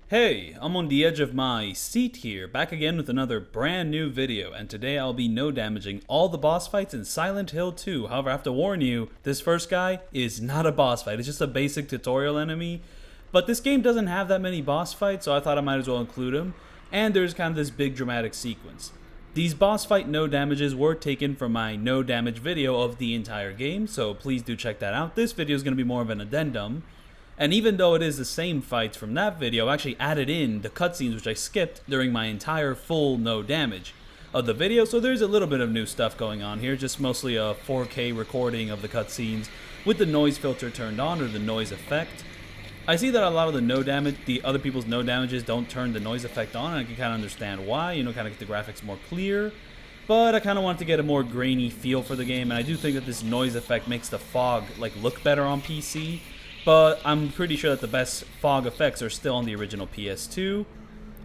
Hey, I'm on the edge of my seat here, back again with another brand new video, and today I'll be no damaging all the boss fights in Silent Hill 2. However, I have to warn you, this first guy is not a boss fight, it's just a basic tutorial enemy. But this game doesn't have that many boss fights, so I thought I might as well include him, and there's kind of this big dramatic sequence. These boss fight no damages were taken from my no damage video of the entire game, so please do check that out. This video is going to be more of an addendum. And even though it is the same fights from that video, I actually added in the cutscenes which I skipped during my entire full no damage of the video, so there's a little bit of new stuff going on here, just mostly a 4K recording of the cutscenes with the noise filter turned on, or the noise effect. I see that a lot of the no damage, the other people's no damages don't turn the noise effect on, and I can kind of understand why, kind of get the graphics more clear. But I kind of want to get a more grainy feel for the game, and I do think that this noise effect makes the fog look better on PC. But I'm pretty sure that the best fog effects are still on the original PS2.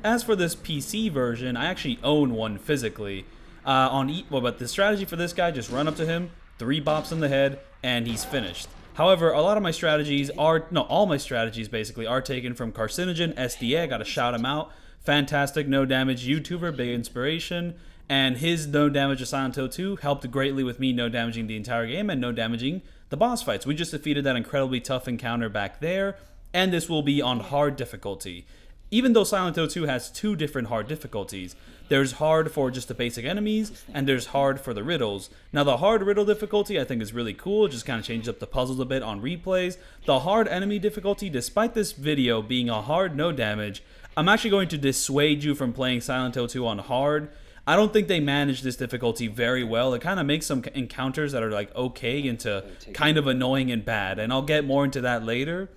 As for this PC version, I actually own one physically. But the strategy for this guy, just run up to him, 3 bops in the head, and he's finished. However, a lot of my strategies all my strategies basically are taken from Carcinogen SDA. Gotta shout him out. Fantastic no damage YouTuber, big inspiration. And his no damage of Silent Hill 2 helped greatly with me no damaging the entire game and no damaging the boss fights. We just defeated that incredibly tough encounter back there, and this will be on hard difficulty. Even though Silent Hill 2 has 2 different hard difficulties, there's hard for just the basic enemies, and there's hard for the riddles. Now the hard riddle difficulty I think is really cool, it just kind of changes up the puzzles a bit on replays. The hard enemy difficulty, despite this video being a hard no damage, I'm actually going to dissuade you from playing Silent Hill 2 on hard. I don't think they managed this difficulty very well. It kind of makes some encounters that are okay into kind of annoying and bad, and I'll get more into that later.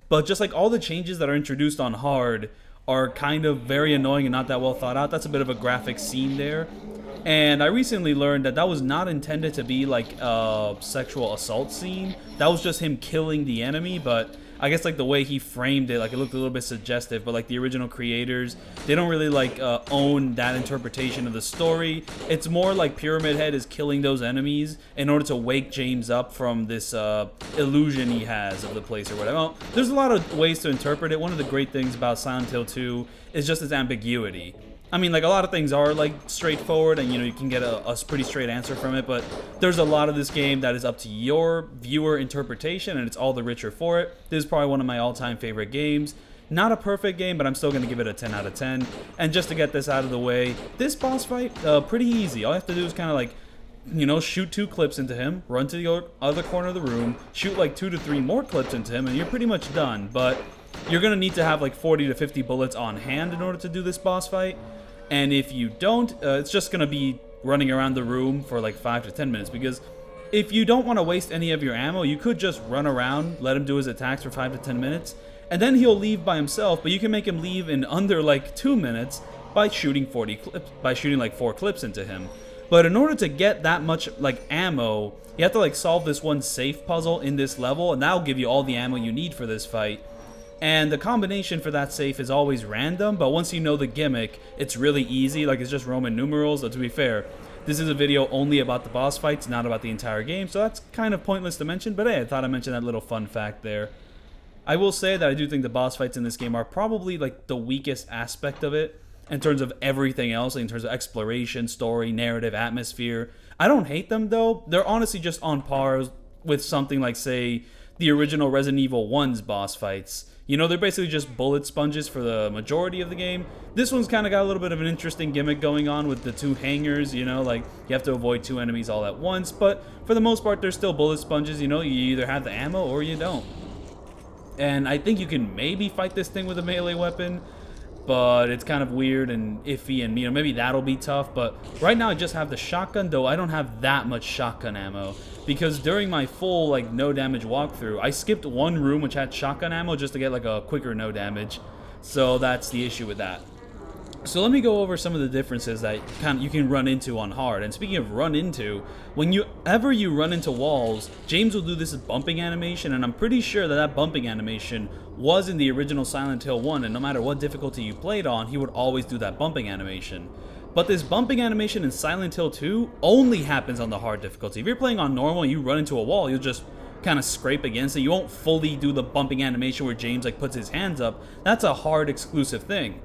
But just all the changes that are introduced on hard are kind of very annoying and not that well thought out. That's a bit of a graphic scene there. And I recently learned that that was not intended to be a sexual assault scene. That was just him killing the enemy, but I guess the way he framed it, it looked a little bit suggestive, but the original creators, they don't really own that interpretation of the story. It's more Pyramid Head is killing those enemies in order to wake James up from this illusion he has of the place or whatever. Well, there's a lot of ways to interpret it. One of the great things about Silent Hill 2 is just its ambiguity. I mean, a lot of things are straightforward, and you can get a pretty straight answer from it, but there's a lot of this game that is up to your viewer interpretation, and it's all the richer for it. This is probably one of my all-time favorite games. Not a perfect game, but I'm still going to give it a 10 out of 10. And just to get this out of the way, this boss fight, pretty easy. All you have to do is kind of shoot 2 clips into him, run to the other corner of the room, shoot 2 to 3 more clips into him, and you're pretty much done. But you're going to need to have 40 to 50 bullets on hand in order to do this boss fight. And if you don't, it's just going to be running around the room for 5 to 10 minutes, because if you don't want to waste any of your ammo, you could just run around, let him do his attacks for 5 to 10 minutes, and then he'll leave by himself, but you can make him leave in under 2 minutes by shooting 4 clips into him. But in order to get that much ammo, you have to solve this one safe puzzle in this level, and that'll give you all the ammo you need for this fight. And the combination for that safe is always random, but once you know the gimmick, it's really easy. It's just Roman numerals. But to be fair, this is a video only about the boss fights, not about the entire game, so that's kind of pointless to mention, but hey, I thought I'd mention that little fun fact there. I will say that I do think the boss fights in this game are probably the weakest aspect of it in terms of everything else, in terms of exploration, story, narrative, atmosphere. I don't hate them though. They're honestly just on par with something say, the original Resident Evil 1's boss fights. They're basically just bullet sponges for the majority of the game. This one's kind of got a little bit of an interesting gimmick going on with the 2 hangers, you have to avoid 2 enemies all at once, but for the most part, they're still bullet sponges, you either have the ammo or you don't. And I think you can maybe fight this thing with a melee weapon, but it's kind of weird and iffy, and maybe that'll be tough. But right now I just have the shotgun, though I don't have that much shotgun ammo, because during my full no damage walkthrough, I skipped one room which had shotgun ammo just to get a quicker no damage. So that's the issue with that. So let me go over some of the differences that you can run into on hard. And speaking of run into, whenever you run into walls, James will do this bumping animation, and I'm pretty sure that bumping animation was in the original Silent Hill 1, and no matter what difficulty you played on, he would always do that bumping animation. But this bumping animation in Silent Hill 2 only happens on the hard difficulty. If you're playing on normal and you run into a wall, you'll just kind of scrape against it. You won't fully do the bumping animation where James like puts his hands up. That's a hard exclusive thing.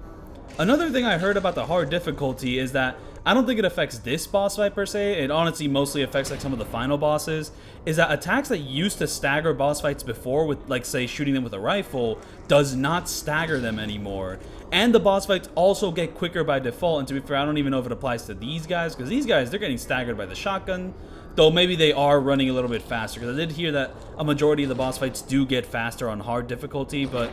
Another thing I heard about the hard difficulty is that I don't think it affects this boss fight per se. It honestly mostly affects like some of the final bosses. Is that attacks that used to stagger boss fights before with like say shooting them with a rifle does not stagger them anymore. And the boss fights also get quicker by default. And to be fair, I don't even know if it applies to these guys, because these guys, they're getting staggered by the shotgun. Though maybe they are running a little bit faster, because I did hear that a majority of the boss fights do get faster on hard difficulty, but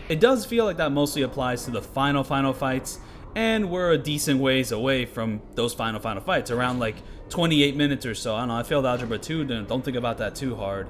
it does feel like that mostly applies to the final fights, and we're a decent ways away from those final fights, around like 28 minutes or so. I don't know, I failed Algebra 2, don't think about that too hard.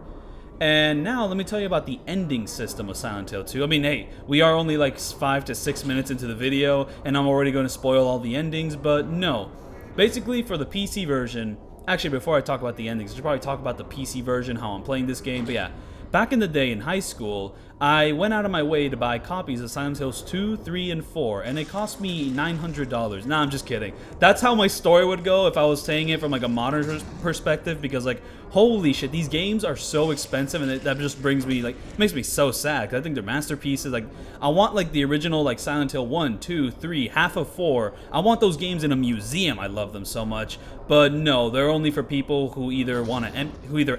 And now let me tell you about the ending system of Silent Hill 2. I mean, hey, we are only like 5 to 6 minutes into the video, and I'm already going to spoil all the endings, but no. Basically, for the PC version, actually, before I talk about the endings, I should probably talk about the PC version, how I'm playing this game. But yeah, back in the day in high school, I went out of my way to buy copies of Silent Hills 2, 3, and 4, and it cost me $900. Nah, I'm just kidding. That's how my story would go if I was saying it from like a modern perspective, because like, holy shit, these games are so expensive, and that just brings me, like, makes me so sad, because I think they're masterpieces. Like, I want like the original like Silent Hill 1, 2, 3, half of 4. I want those games in a museum. I love them so much. But no, they're only for people who either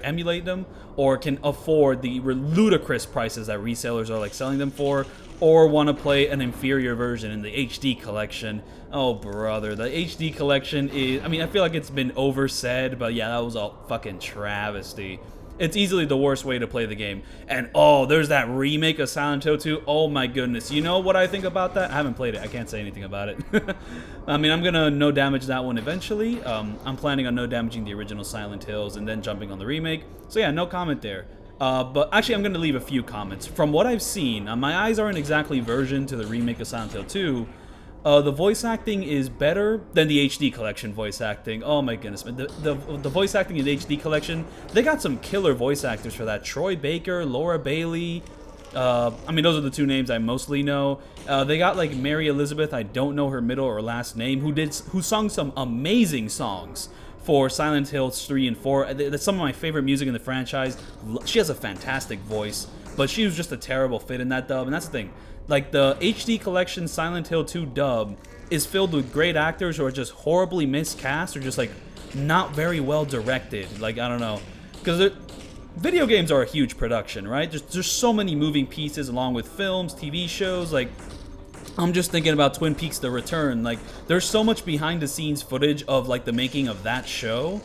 emulate them or can afford the ludicrous prices that resellers are like selling them for, or want to play an inferior version in the HD collection. Oh brother, the HD collection is, I mean, I feel like it's been oversaid, but yeah, that was a fucking travesty. It's easily the worst way to play the game. And oh, there's that remake of Silent Hill 2. Oh my goodness. You know what I think about that? I haven't played it. I can't say anything about it. I mean, I'm gonna no damage that one eventually. I'm planning on no damaging the original Silent Hills and then jumping on the remake. So yeah, no comment there. But actually, I'm gonna leave a few comments. From what I've seen, my eyes aren't exactly versioned to the remake of Silent Hill 2. The voice acting is better than the HD collection voice acting. Oh my goodness, man. The voice acting in the HD collection, they got some killer voice actors for that. Troy Baker, Laura Bailey. I mean, those are the two names I mostly know. They got like Mary Elizabeth, I don't know her middle or last name, who sung some amazing songs for Silent Hills 3 and 4. That's some of my favorite music in the franchise. She has a fantastic voice, but she was just a terrible fit in that dub, and that's the thing. Like, the HD collection Silent Hill 2 dub is filled with great actors who are just horribly miscast or just, like, not very well directed. Like, I don't know. Because video games are a huge production, right? There's so many moving pieces along with films, TV shows. Like, I'm just thinking about Twin Peaks The Return. Like, there's so much behind-the-scenes footage of, like, the making of that show.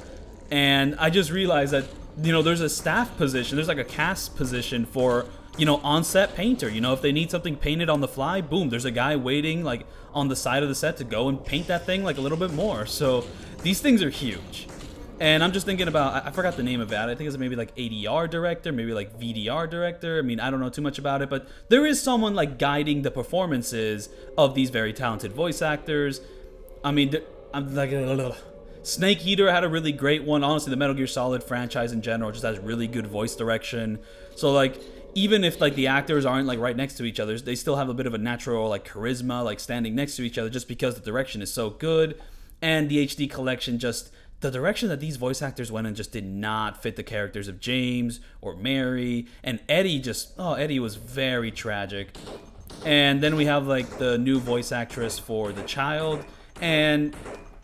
And I just realized that, you know, there's a staff position. There's, like, a cast position for, you know, on-set painter. You know, if they need something painted on the fly, boom, there's a guy waiting, like, on the side of the set to go and paint that thing, like, a little bit more. So these things are huge. And I'm just thinking about, I forgot the name of it. I think it's maybe like ADR director, maybe like VDR director. I mean, I don't know too much about it, but there is someone like guiding the performances of these very talented voice actors. I mean, I'm like, Snake Eater had a really great one. Honestly, the Metal Gear Solid franchise in general just has really good voice direction. So like, even if like the actors aren't like right next to each other, they still have a bit of a natural like charisma, like standing next to each other, just because the direction is so good. And the HD collection, just the direction that these voice actors went in just did not fit the characters of James or Mary. And Eddie Eddie was very tragic. And then we have like the new voice actress for the child. And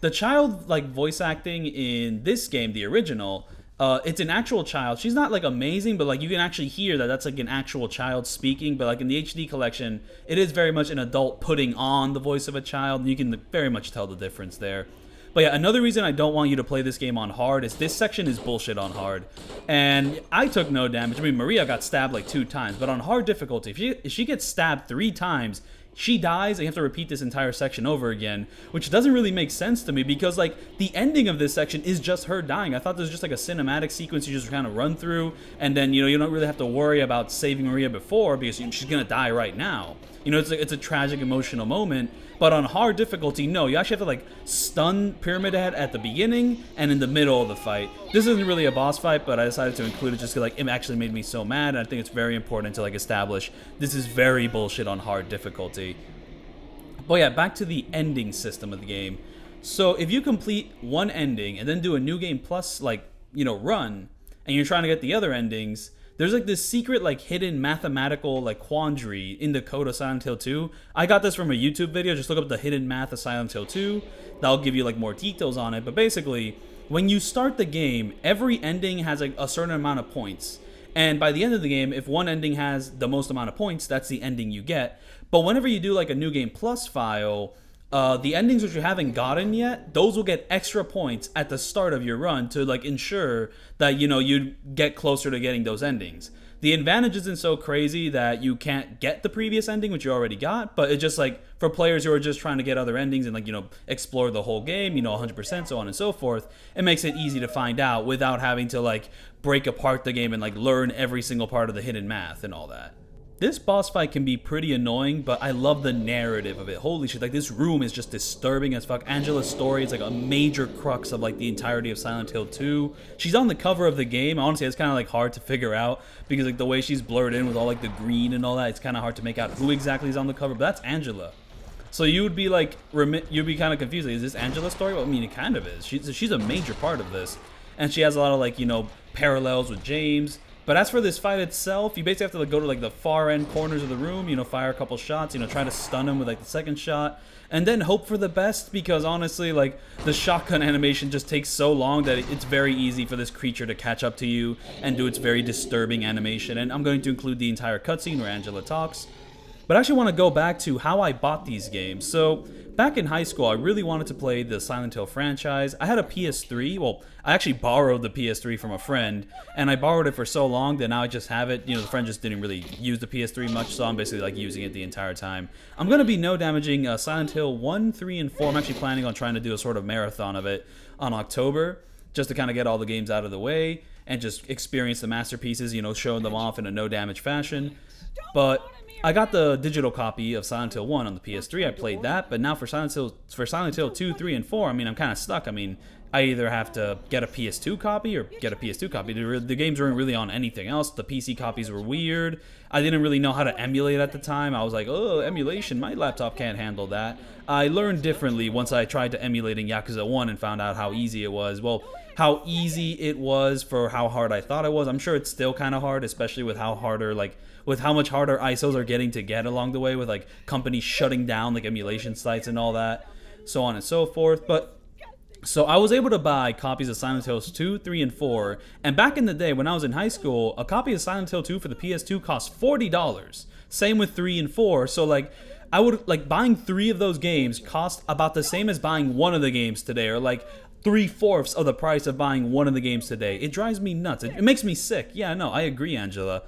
the child like voice acting in this game, the original, it's an actual child. She's not like amazing, but like you can actually hear that that's like an actual child speaking. But like in the HD collection, it is very much an adult putting on the voice of a child. And you can very much tell the difference there. But yeah, another reason I don't want you to play this game on hard is this section is bullshit on hard. And I took no damage. I mean, Maria got stabbed like 2 times, but on hard difficulty, if she gets stabbed 3 times, she dies, and you have to repeat this entire section over again, which doesn't really make sense to me because, like, the ending of this section is just her dying. I thought this was just like a cinematic sequence you just kind of run through, and then, you know, you don't really have to worry about saving Maria before because she's gonna die right now. You know, it's a tragic, emotional moment. But on hard difficulty, no, you actually have to like stun Pyramid Head at the beginning and in the middle of the fight. This isn't really a boss fight, but I decided to include it just because like it actually made me so mad. And I think it's very important to like establish this is very bullshit on hard difficulty. But yeah, back to the ending system of the game. So if you complete one ending and then do a new game plus like, you know, run, and you're trying to get the other endings, there's like this secret like hidden mathematical like quandary in the code of Silent Hill 2. I got this from a YouTube video. Just look up the hidden math of Silent Hill 2. That'll give you like more details on it. But basically, when you start the game, every ending has like a certain amount of points. And by the end of the game, if one ending has the most amount of points, that's the ending you get. But whenever you do like a New Game Plus file, the endings which you haven't gotten yet, those will get extra points at the start of your run to like ensure that, you know, you get closer to getting those endings. The advantage isn't so crazy that you can't get the previous ending, which you already got, but it's just like for players who are just trying to get other endings and like, you know, explore the whole game, you know, 100%, so on and so forth, it makes it easy to find out without having to like break apart the game and like learn every single part of the hidden math and all that. This boss fight can be pretty annoying, but I love the narrative of it. Holy shit, like this room is just disturbing as fuck. Angela's story is like a major crux of like the entirety of Silent Hill 2. She's on the cover of the game. Honestly, it's kind of like hard to figure out because like the way she's blurred in with all like the green and all that, it's kind of hard to make out who exactly is on the cover, but that's Angela. So you would be like, you'd be kind of confused. Like, is this Angela's story? Well, I mean, it kind of is. She's a major part of this. And she has a lot of like, you know, parallels with James. But as for this fight itself, you basically have to like go to like the far end corners of the room, you know, fire a couple shots, you know, try to stun him with like the second shot, and then hope for the best because honestly, like the shotgun animation just takes so long that it's very easy for this creature to catch up to you and do its very disturbing animation. And I'm going to include the entire cutscene where Angela talks. But I actually want to go back to how I bought these games. So back in high school, I really wanted to play the Silent Hill franchise. I had a PS3. Well, I actually borrowed the PS3 from a friend, and I borrowed it for so long that now I just have it. You know, the friend just didn't really use the PS3 much, so I'm basically like using it the entire time. I'm going to be no damaging Silent Hill 1, 3, and 4. I'm actually planning on trying to do a sort of marathon of it on October, just to kind of get all the games out of the way and just experience the masterpieces, you know, showing them off in a no damage fashion. But I got the digital copy of Silent Hill 1 on the PS3. I played that, but now for Silent Hill 2, 3, and 4, I mean, I'm kind of stuck. I mean, I either have to get a PS2 copy or get a PS2 copy. The games weren't really on anything else. The PC copies were weird. I didn't really know how to emulate at the time. I was like, oh, emulation, my laptop can't handle that. I learned differently once I tried to emulate in Yakuza 1 and found out how easy it was. Well, how easy it was for how hard I thought it was. I'm sure it's still kind of hard, especially with how much harder ISOs are getting to get along the way with like companies shutting down like emulation sites and all that, so on and so forth. But so I was able to buy copies of Silent Hills 2, 3, and 4. And back in the day when I was in high school, a copy of Silent Hill 2 for the PS2 cost $40. Same with 3 and 4. So like I would like buying 3 of those games cost about the same as buying one of the games today, or like 3/4 of the price of buying one of the games today. It drives me nuts. It makes me sick. Yeah, no, I agree, Angela.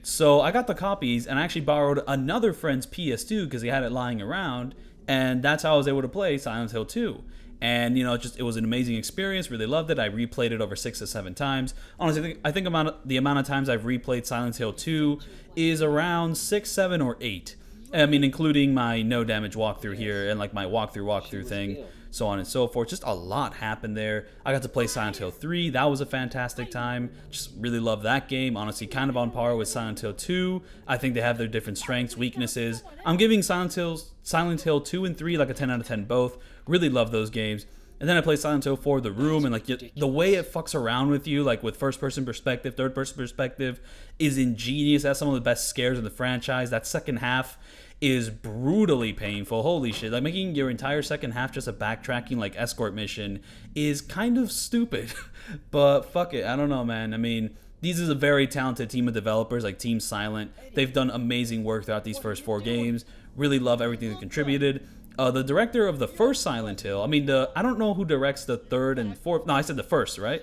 So I got the copies, and I actually borrowed another friend's PS2 because he had it lying around, and that's how I was able to play Silent Hill 2. And, you know, it was an amazing experience. Really loved it. I replayed it over 6 to 7 times. Honestly, I think the amount of times I've replayed Silent Hill 2 is around 6, 7, or 8. I mean, including my no damage walkthrough here and like my walkthrough thing, so on and so forth. Just a lot happened there. I got to play Silent Hill 3. That was a fantastic time. Just really love that game. Honestly, kind of on par with Silent Hill 2. I think they have their different strengths, weaknesses. I'm giving Silent Hill 2 and 3 like a 10 out of 10 both. Really love those games. And then I played Silent Hill 4, The Room, and like the way it fucks around with you, like with first-person perspective, third-person perspective, is ingenious. That's some of the best scares in the franchise. That second half is brutally painful. Holy shit. Like making your entire second half just a backtracking like escort mission is kind of stupid. But fuck it. I don't know, man. I mean, these is a very talented team of developers like Team Silent. They've done amazing work throughout these first 4 games. Really love everything they contributed. The director of the first Silent Hill, I don't know who directs the third and fourth. No, I said the first, right?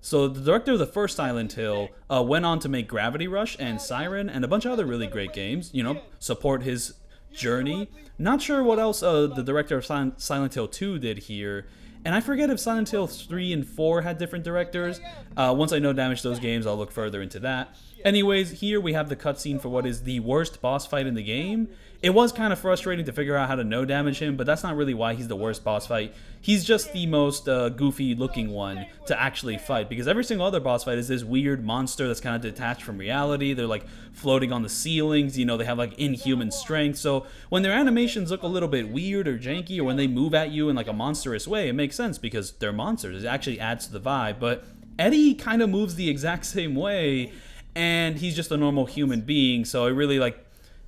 So the director of the first Silent Hill went on to make Gravity Rush and Siren and a bunch of other really great games, you know, support his journey. Not sure what else the director of Silent Hill 2 did here. And I forget if Silent Hill 3 and 4 had different directors. Once I no damage those games, I'll look further into that. Anyways, here we have the cutscene for what is the worst boss fight in the game. It was kind of frustrating to figure out how to no damage him, but that's not really why he's the worst boss fight. He's just the most goofy looking one to actually fight, because every single other boss fight is this weird monster that's kind of detached from reality. They're like floating on the ceilings, you know, they have like inhuman strength. So when their animations look a little bit weird or janky, or when they move at you in like a monstrous way, it makes sense because they're monsters. It actually adds to the vibe. But Eddie kind of moves the exact same way. and he's just a normal human being, so it really like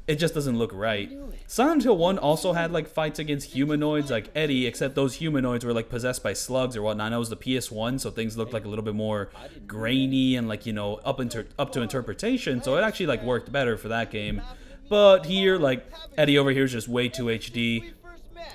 it just doesn't look right. Silent Hill 1 also had like fights against humanoids like Eddie, except those humanoids were like possessed by slugs or whatnot. And it was the PS1, so things looked like a little bit more grainy and like, you know, up to interpretation, so it actually like worked better for that game. But here, like, Eddie over here is just way too HD,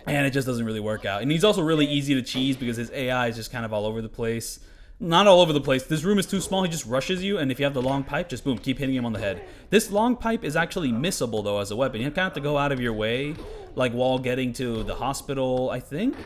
and it just doesn't really work out. And he's also really easy to cheese because his AI is just kind of all over the place. Not all over the place. This room is too small. He just rushes you, and if you have the long pipe, just boom, keep hitting him on the head. This long pipe is actually missable, though, as a weapon. You kind of have to go out of your way, like while getting to the hospital, I think,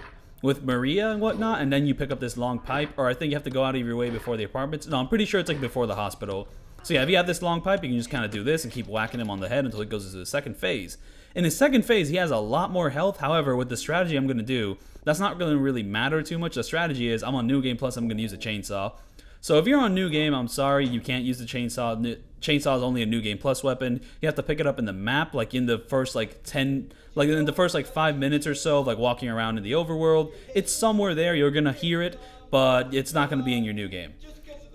with Maria and whatnot, and then you pick up this long pipe, or I think you have to go out of your way before the apartments. No, I'm pretty sure it's like before the hospital. So yeah, if you have this long pipe, you can just kind of do this and keep whacking him on the head until it goes into the second phase. In his second phase, he has a lot more health. However, with the strategy I'm going to do, that's not going to really matter too much. The strategy is I'm on New Game Plus, I'm going to use a chainsaw. So if you're on New Game, I'm sorry, you can't use the chainsaw. Chainsaw is only a New Game Plus weapon. You have to pick it up in the map, like in the first like 5 minutes or so of like walking around in the overworld. It's somewhere there, you're going to hear it, but it's not going to be in your New Game.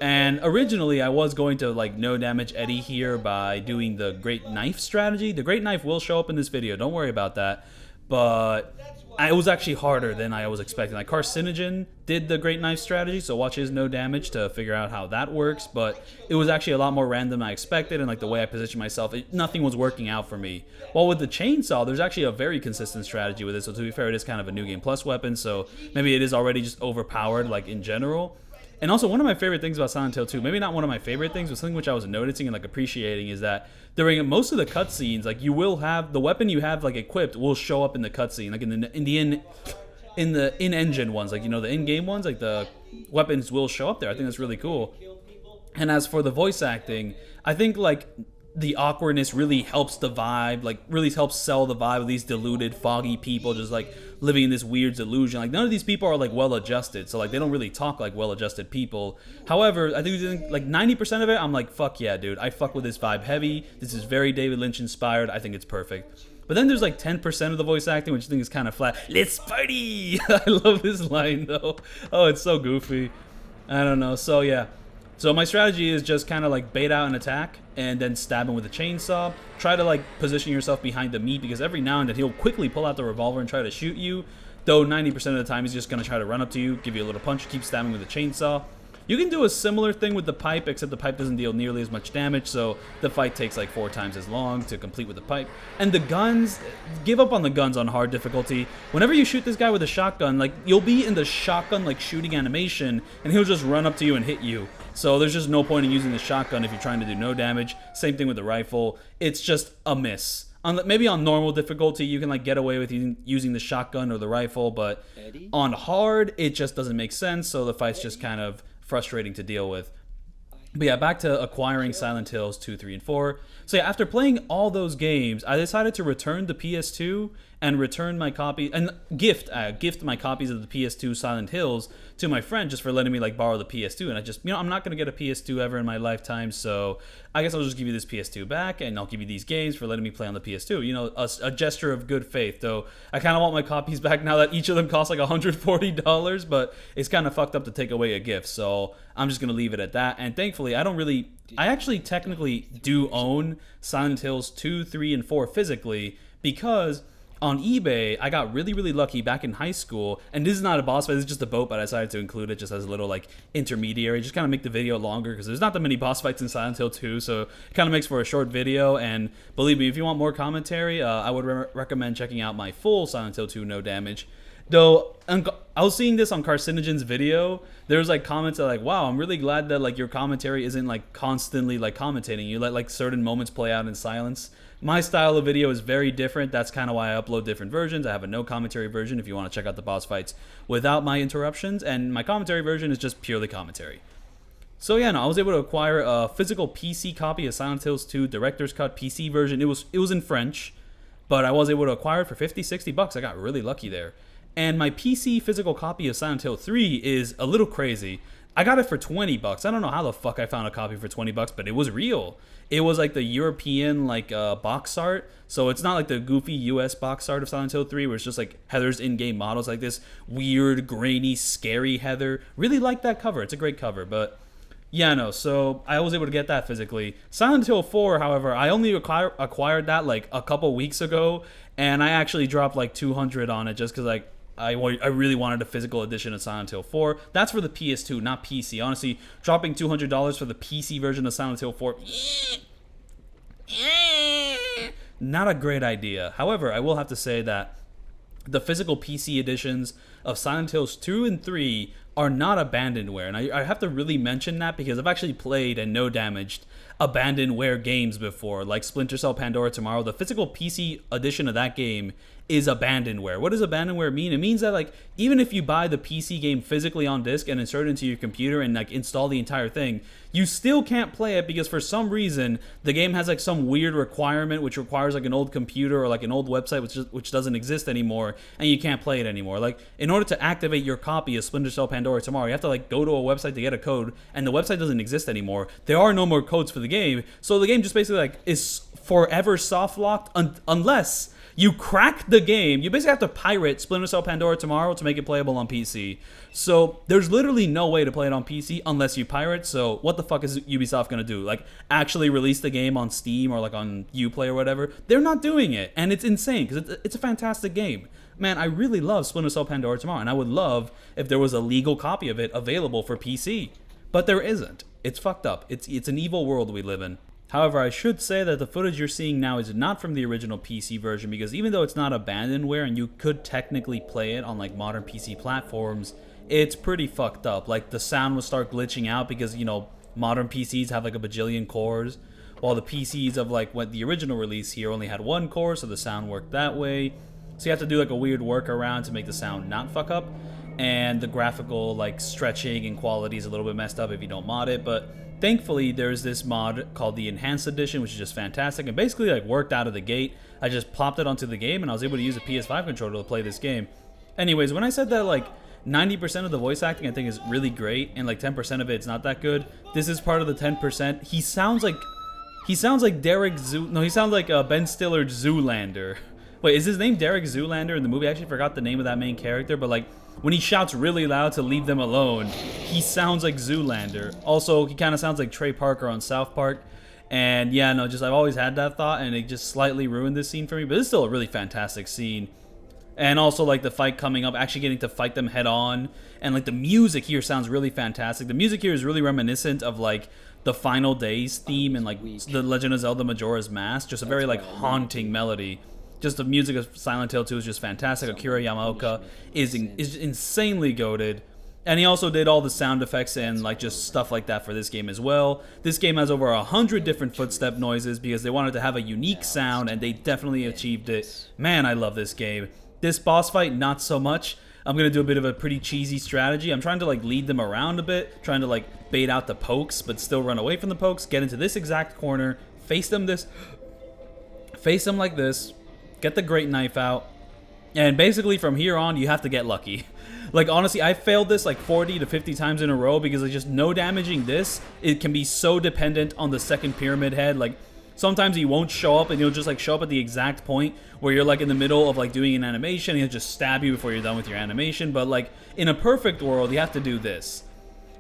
And originally, I was going to like no damage Eddie here by doing the Great Knife strategy. The Great Knife will show up in this video, don't worry about that. But it was actually harder than I was expecting. Like Carcinogen did the Great Knife strategy, so watch his no damage to figure out how that works. But it was actually a lot more random than I expected, and like the way I positioned myself, nothing was working out for me. While with the chainsaw, there's actually a very consistent strategy with it. So to be fair, it is kind of a New Game Plus weapon, so maybe it is already just overpowered like in general. And also, one of my favorite things about Silent Hill 2, maybe not one of my favorite things, but something which I was noticing and like appreciating, is that during most of the cutscenes, like you will have the weapon you have like equipped will show up in the cutscene, like in the in-engine ones, like, you know, the in-game ones, like the weapons will show up there. I think that's really cool. And as for the voice acting, I think like the awkwardness really helps the vibe, like really helps sell the vibe of these deluded, foggy people just like living in this weird delusion. Like none of these people are like well adjusted, so like they don't really talk like well adjusted people. However, I think like 90% of it, I'm like, fuck yeah, dude, I fuck with this vibe heavy. This is very David Lynch inspired. I think it's perfect. But then there's like 10% of the voice acting, which I think is kind of flat. Let's party! I love this line though. Oh, it's so goofy. I don't know. So yeah. So my strategy is just kind of like bait out an attack and then stab him with a chainsaw. Try to like position yourself behind the meat, because every now and then he'll quickly pull out the revolver and try to shoot you. Though 90% of the time he's just going to try to run up to you, give you a little punch, keep stabbing with a chainsaw. You can do a similar thing with the pipe, except the pipe doesn't deal nearly as much damage, so the fight takes like 4 times as long to complete with the pipe. And the guns, give up on the guns on hard difficulty. Whenever you shoot this guy with a shotgun, like you'll be in the shotgun like shooting animation, and he'll just run up to you and hit you. So there's just no point in using the shotgun if you're trying to do no damage. Same thing with the rifle. It's just a miss. Maybe on normal difficulty, you can like get away with using the shotgun or the rifle, but on hard, it just doesn't make sense, so the fight's just kind of frustrating to deal with. But yeah, back to acquiring Silent Hills 2, 3, and 4. So yeah, after playing all those games, I decided to return the PS2 and return my copy and gift my copies of the PS2 Silent Hills to my friend just for letting me like borrow the PS2. And I just, I'm not gonna get a PS2 ever in my lifetime, so I guess I'll just give you this PS2 back, and I'll give you these games for letting me play on the PS2. A gesture of good faith. Though I kind of want my copies back now that each of them cost like $140, but it's kind of fucked up to take away a gift, so I'm just gonna leave it at that. And thankfully, I actually technically do own Silent Hills 2, 3, and 4 physically, because on eBay, I got really, really lucky back in high school, and this is not a boss fight, this is just a boat, but I decided to include it just as a little, like, intermediary, just kind of make the video longer, because there's not that many boss fights in Silent Hill 2, so it kind of makes for a short video. And believe me, if you want more commentary, I would recommend checking out my full Silent Hill 2 No Damage. Though, I was seeing this on Carcinogen's video, there's like comments that like, wow, I'm really glad that like your commentary isn't like constantly like commentating. You let like certain moments play out in silence. My style of video is very different. That's kind of why I upload different versions. I have a no commentary version if you want to check out the boss fights without my interruptions, and my commentary version is just purely commentary. So yeah, no, I was able to acquire a physical PC copy of Silent Hills 2 Director's Cut PC version. It was in French, but I was able to acquire it for $50-$60. I got really lucky there. And my PC physical copy of Silent Hill 3 is a little crazy. I got it for $20. I don't know how the fuck I found a copy for $20, but it was real. It was like the European like box art, so it's not like the goofy US box art of Silent Hill 3 where it's just like Heather's in-game models, like this weird, grainy, scary Heather. Really like that cover. It's a great cover, but Yeah, no, so I was able to get that physically. Silent Hill 4, however, I only acquired that like a couple weeks ago, and I actually dropped like 200 on it just because like I really wanted a physical edition of Silent Hill 4. That's for the PS2, not PC. Honestly, dropping $200 for the PC version of Silent Hill 4, not a great idea. However, I will have to say that the physical PC editions of Silent Hills 2 and 3 are not abandonware. And I have to really mention that because I've actually played and no damaged abandonware games before, like Splinter Cell Pandora Tomorrow. The physical PC edition of that game is abandonware. What does abandonware mean? It means that like even if you buy the PC game physically on disc and insert it into your computer and like install the entire thing, you still can't play it because for some reason the game has like some weird requirement which requires like an old computer or like an old website which doesn't exist anymore, and you can't play it anymore. Like in order to activate your copy of Splinter Cell Pandora Tomorrow, you have to like go to a website to get a code, and the website doesn't exist anymore. There are no more codes for the game, so the game just basically like is forever soft locked unless you crack the game. You basically have to pirate Splinter Cell Pandora Tomorrow to make it playable on PC. So there's literally no way to play it on PC unless you pirate. So what the fuck is Ubisoft gonna do? Like actually release the game on Steam or like on Uplay or whatever? They're not doing it, and it's insane because it's a fantastic game. Man, I really love Splinter Cell Pandora Tomorrow, and I would love if there was a legal copy of it available for PC. But there isn't. It's fucked up. It's an evil world we live in. However, I should say that the footage you're seeing now is not from the original PC version, because even though it's not abandonware and you could technically play it on like modern PC platforms, it's pretty fucked up. Like the sound will start glitching out because, you know, modern PCs have like a bajillion cores, while the PCs of like what the original release here only had one core, so the sound worked that way. So you have to do like a weird workaround to make the sound not fuck up, and the graphical like stretching and quality is a little bit messed up if you don't mod it, but thankfully there's this mod called the Enhanced Edition, which is just fantastic and basically like worked out of the gate. I just plopped it onto the game and I was able to use a PS5 controller to play this game. Anyways, when I said that like 90% of the voice acting I think is really great and like 10% of it's not that good, this is part of the 10%. He sounds like Derek he sounds like Ben Stiller's Zoolander. Wait, is his name Derek Zoolander in the movie? I actually forgot the name of that main character, but like when he shouts really loud to leave them alone, he sounds like Zoolander. Also, he kind of sounds like Trey Parker on South Park. And yeah, no, just I've always had that thought, and it just slightly ruined this scene for me, but it's still a really fantastic scene. And also like the fight coming up, actually getting to fight them head on, and like the music here sounds really fantastic. The music here is really reminiscent of like the Final Days theme and like the Legend of Zelda Majora's Mask, just a very like haunting melody. Just the music of Silent Hill 2 is just fantastic. Akira Yamaoka is insanely goated. And he also did all the sound effects and like just stuff like that for this game as well. This game has over 100 different footstep noises because they wanted to have a unique sound, and they definitely achieved it. Man, I love this game. This boss fight, not so much. I'm going to do a bit of a pretty cheesy strategy. I'm trying to like lead them around a bit, trying to like bait out the pokes, but still run away from the pokes, get into this exact corner, face them like this, get the great knife out, and basically from here on you have to get lucky. Like honestly, I failed this like 40 to 50 times in a row because like just no damaging this, it can be so dependent on the second pyramid head. Like sometimes he won't show up and he'll just like show up at the exact point where you're like in the middle of like doing an animation, and he'll just stab you before you're done with your animation. But like in a perfect world, you have to do this.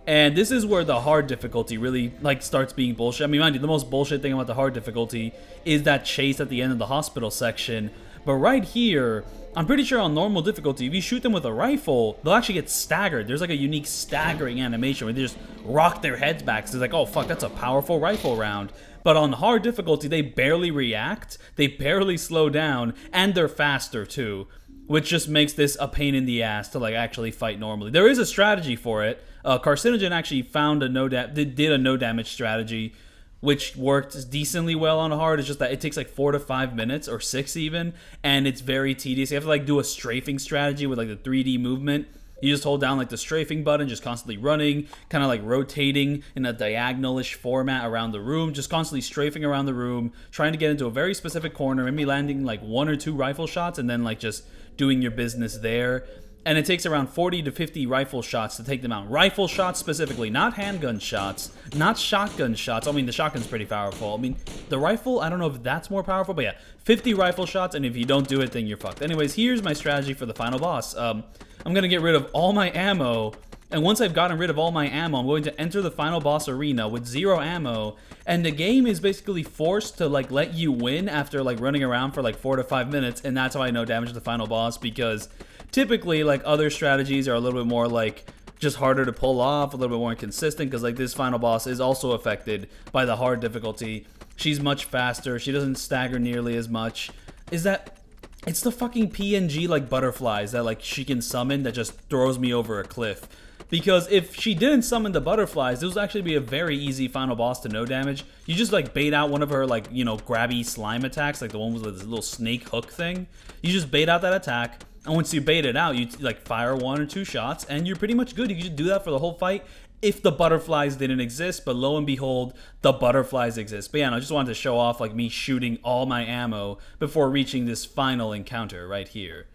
And this is where the hard difficulty really like starts being bullshit. I mean, mind you, the most bullshit thing about the hard difficulty is that chase at the end of the hospital section. But right here, I'm pretty sure on normal difficulty, if you shoot them with a rifle, they'll actually get staggered. There's like a unique staggering animation where they just rock their heads back. So it's like, oh fuck, that's a powerful rifle round. But on hard difficulty, they barely react, they barely slow down, and they're faster too, which just makes this a pain in the ass to like actually fight normally. There is a strategy for it. Carcinogen actually found did a no damage strategy, which worked decently well on hard. It's just that it takes like 4 to 5 minutes, or 6 even, and it's very tedious. You have to like do a strafing strategy with like the 3D movement. You just hold down like the strafing button, just constantly running, kind of like rotating in a diagonalish format around the room, just constantly strafing around the room, trying to get into a very specific corner, maybe landing like 1 or 2 rifle shots, and then like just doing your business there. And it takes around 40 to 50 rifle shots to take them out. Rifle shots specifically, not handgun shots, not shotgun shots. I mean, the shotgun's pretty powerful. I mean, the rifle, I don't know if that's more powerful, but yeah, 50 rifle shots, and if you don't do it, then you're fucked. Anyways, here's my strategy for the final boss. I'm going to get rid of all my ammo And once I've gotten rid of all my ammo, I'm going to enter the final boss arena with 0 ammo. And the game is basically forced to like let you win after like running around for like 4 to 5 minutes. And that's how I know damage the final boss, because typically like other strategies are a little bit more like just harder to pull off, a little bit more inconsistent, because like this final boss is also affected by the hard difficulty. She's much faster. She doesn't stagger nearly as much. It's the fucking PNG like butterflies that like she can summon that just throws me over a cliff. Because if she didn't summon the butterflies, this would actually be a very easy final boss to no damage. You just like bait out one of her like, you know, grabby slime attacks, like the one with this little snake hook thing. You just bait out that attack, and once you bait it out, you like fire 1 or 2 shots, and you're pretty much good. You can just do that for the whole fight if the butterflies didn't exist, but lo and behold, the butterflies exist. But yeah, no, I just wanted to show off like me shooting all my ammo before reaching this final encounter right here.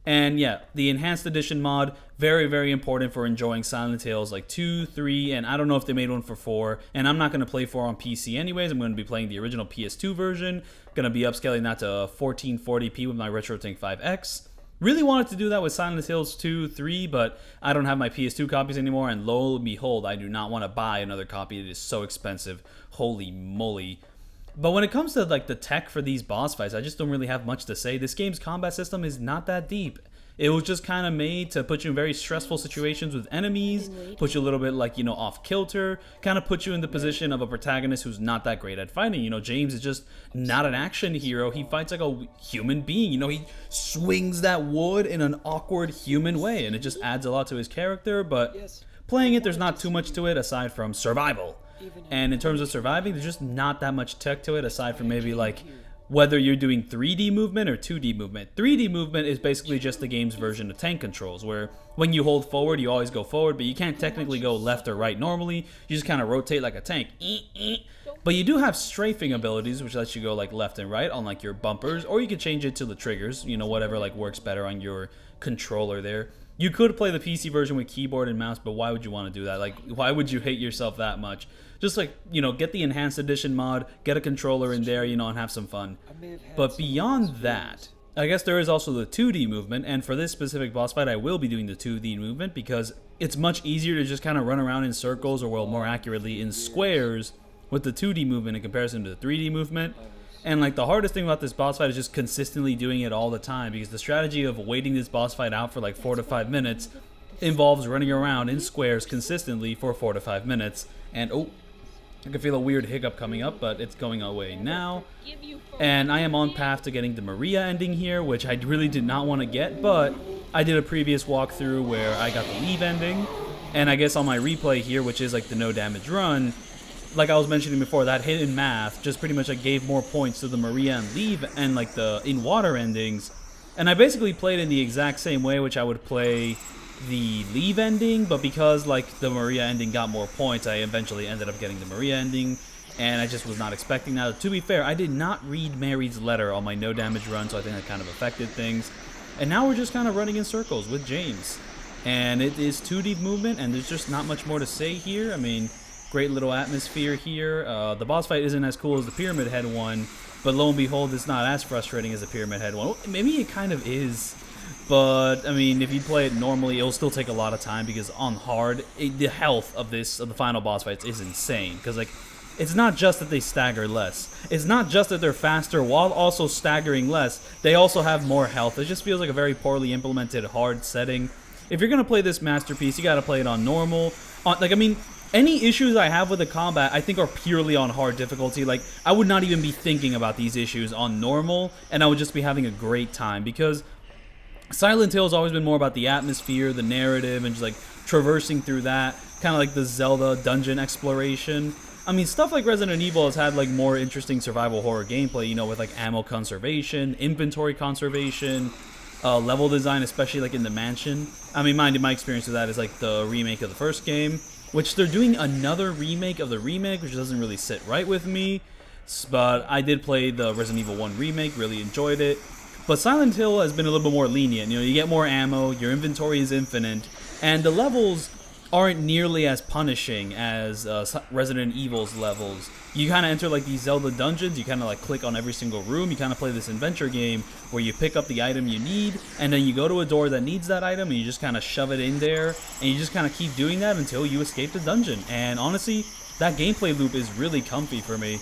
And yeah, the Enhanced Edition mod, very, very important for enjoying Silent Hills like 2, 3, and I don't know if they made one for 4. And I'm not going to play 4 on PC anyways. I'm going to be playing the original PS2 version. Going to be upscaling that to 1440p with my RetroTink 5X. Really wanted to do that with Silent Hills 2, 3, but I don't have my PS2 copies anymore. And lo and behold, I do not want to buy another copy. It is so expensive. Holy moly. But when it comes to like the tech for these boss fights, I just don't really have much to say. This game's combat system is not that deep. It was just kind of made to put you in very stressful situations with enemies, put you a little bit like, you know, off kilter, kind of put you in the position of a protagonist who's not that great at fighting. You know, James is just not an action hero. He fights like a human being. You know, he swings that wood in an awkward human way, and it just adds a lot to his character. But playing it, there's not too much to it aside from survival. And in terms of surviving, there's just not that much tech to it aside from maybe like whether you're doing 3D movement or 2D movement. 3D movement is basically just the game's version of tank controls, where when you hold forward, you always go forward, but you can't technically go left or right normally. You just kind of rotate like a tank. But you do have strafing abilities, which lets you go like left and right on like your bumpers, or you can change it to the triggers, you know, whatever like works better on your controller there. You could play the PC version with keyboard and mouse, but why would you want to do that? Like, why would you hate yourself that much? Just like, you know, get the Enhanced Edition mod, get a controller in there, you know, and have some fun. But beyond that, I guess there is also the 2D movement, and for this specific boss fight, I will be doing the 2D movement because it's much easier to just kind of run around in circles, or well, more accurately, in squares with the 2D movement in comparison to the 3D movement. And like the hardest thing about this boss fight is just consistently doing it all the time, because the strategy of waiting this boss fight out for like 4 to 5 minutes involves running around in squares consistently for 4 to 5 minutes. And oh, I can feel a weird hiccup coming up, but it's going away now. And I am on path to getting the Maria ending here, which I really did not want to get, but I did a previous walkthrough where I got the Leave ending. And I guess on my replay here, which is like the no damage run, like I was mentioning before, that hidden math just pretty much like gave more points to the Maria and Leave and like the in water endings. And I basically played in the exact same way, which I would play the Leave ending, but because like the Maria ending got more points, I eventually ended up getting the Maria ending, and I just was not expecting that. To be fair, I did not read Mary's letter on my no damage run, so I think that kind of affected things. And now we're just kind of running in circles with James. And it is 2D movement, and there's just not much more to say here. I mean, great little atmosphere here. The boss fight isn't as cool as the Pyramid Head one, but lo and behold, it's not as frustrating as the Pyramid Head one. Well, maybe it kind of is. But, I mean, if you play it normally, it'll still take a lot of time, because on hard, the health of the final boss fights is insane. Because, like, it's not just that they stagger less. It's not just that they're faster while also staggering less. They also have more health. It just feels like a very poorly implemented hard setting. If you're going to play this masterpiece, you got to play it on normal. Any issues I have with the combat, I think, are purely on hard difficulty. Like, I would not even be thinking about these issues on normal, and I would just be having a great time, because Silent Hill has always been more about the atmosphere, the narrative, and just like traversing through that, kind of like the Zelda dungeon exploration. I mean, stuff like Resident Evil has had like more interesting survival horror gameplay, you know, with like ammo conservation, inventory conservation, level design, especially like in the mansion. I mean, mind you, my experience with that is like the remake of the first game, which they're doing another remake of the remake, which doesn't really sit right with me. But I did play the Resident Evil 1 remake, really enjoyed it. But Silent Hill has been a little bit more lenient. You know, you get more ammo, your inventory is infinite, and the levels aren't nearly as punishing as Resident Evil's levels. You kind of enter like these Zelda dungeons, you kind of like click on every single room, you kind of play this adventure game where you pick up the item you need, and then you go to a door that needs that item, and you just kind of shove it in there, and you just kind of keep doing that until you escape the dungeon. And honestly, that gameplay loop is really comfy for me.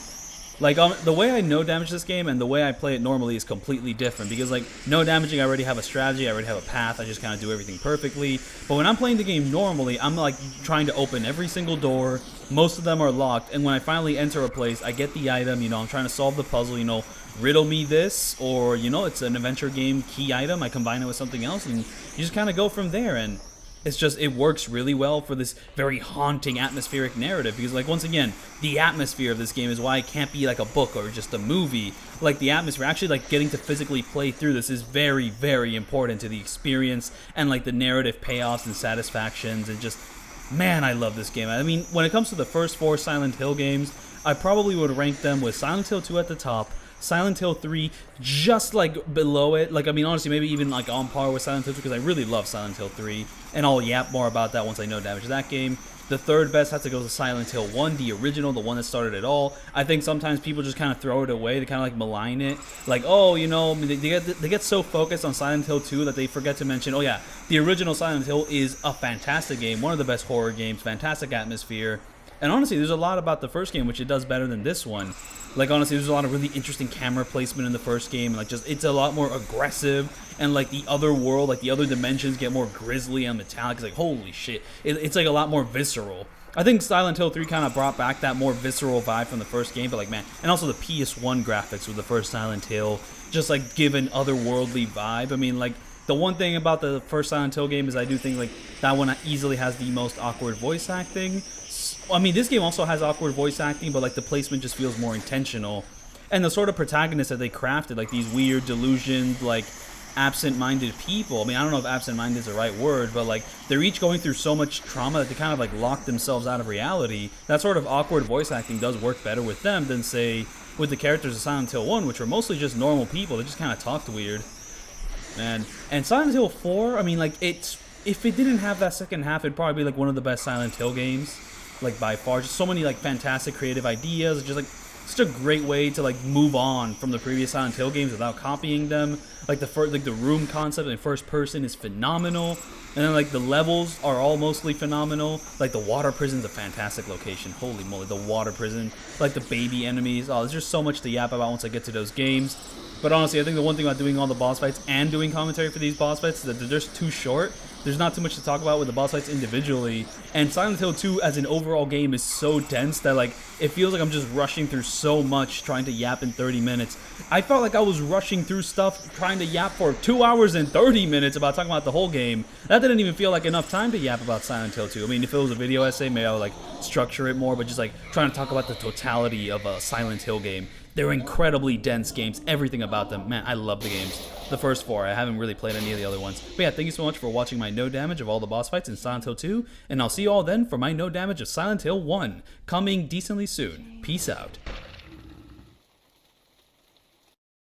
Like, the way I no damage this game and the way I play it normally is completely different, because like no damaging, I already have a strategy, I already have a path, I just kind of do everything perfectly. But when I'm playing the game normally, I'm like trying to open every single door, most of them are locked, and when I finally enter a place, I get the item, you know, I'm trying to solve the puzzle, you know, riddle me this, or, you know, it's an adventure game key item, I combine it with something else, and you just kind of go from there. And it's just, it works really well for this very haunting atmospheric narrative, because like, once again, the atmosphere of this game is why it can't be like a book or just a movie. Like, the atmosphere, actually like getting to physically play through this is very, very important to the experience and like the narrative payoffs and satisfactions, and just, man, I love this game. I mean, when it comes to the first 4 Silent Hill games, I probably would rank them with Silent Hill 2 at the top, Silent Hill 3 just like below it. Like, I mean, honestly, maybe even like on par with Silent Hill 2, because I really love Silent Hill 3, and I'll yap more about that once I know damage that game. The third best has to go to Silent Hill 1, the original, the one that started it all. I think sometimes people just kind of throw it away, they kind of like malign it, like, oh, you know, they get so focused on Silent Hill 2 that they forget to mention, oh yeah, the original Silent Hill is a fantastic game, one of the best horror games, fantastic atmosphere. And honestly, there's a lot about the first game which it does better than this one. Like, honestly, there's a lot of really interesting camera placement in the first game. Like, just, it's a lot more aggressive. And, like, the other world, like, the other dimensions get more grisly and metallic. It's like, holy shit. It's, like, a lot more visceral. I think Silent Hill 3 kind of brought back that more visceral vibe from the first game. But, like, man, and also the PS1 graphics with the first Silent Hill. Just, like, give an otherworldly vibe. I mean, like, the one thing about the first Silent Hill game is I do think, like, that one easily has the most awkward voice acting. I mean, this game also has awkward voice acting, but like the placement just feels more intentional. And the sort of protagonists that they crafted, like these weird, delusioned, like absent-minded people. I mean, I don't know if absent-minded is the right word, but like they're each going through so much trauma that they kind of like lock themselves out of reality. That sort of awkward voice acting does work better with them than, say, with the characters of Silent Hill 1, which were mostly just normal people. They just kind of talked weird. And Silent Hill 4, I mean, like, if it didn't have that second half, it'd probably be like one of the best Silent Hill games. Like, by far, just so many like fantastic creative ideas, just like such a great way to like move on from the previous Silent Hill games without copying them. Like the room concept in first person is phenomenal, and then like the levels are all mostly phenomenal. Like the water prison's a fantastic location. Holy moly, the water prison, like the baby enemies. Oh, there's just so much to yap about once I get to those games. But honestly, I think the one thing about doing all the boss fights and doing commentary for these boss fights is that they're just too short. There's not too much to talk about with the boss fights individually. And Silent Hill 2 as an overall game is so dense that like it feels like I'm just rushing through so much trying to yap in 30 minutes. I felt like I was rushing through stuff trying to yap for 2 hours and 30 minutes about talking about the whole game. That didn't even feel like enough time to yap about Silent Hill 2. I mean, if it was a video essay, maybe I would like structure it more, but just like trying to talk about the totality of a Silent Hill game. They're incredibly dense games, everything about them. Man, I love the games. The first 4, I haven't really played any of the other ones. But yeah, thank you so much for watching my no damage of all the boss fights in Silent Hill 2, and I'll see you all then for my no damage of Silent Hill 1, coming decently soon. Peace out.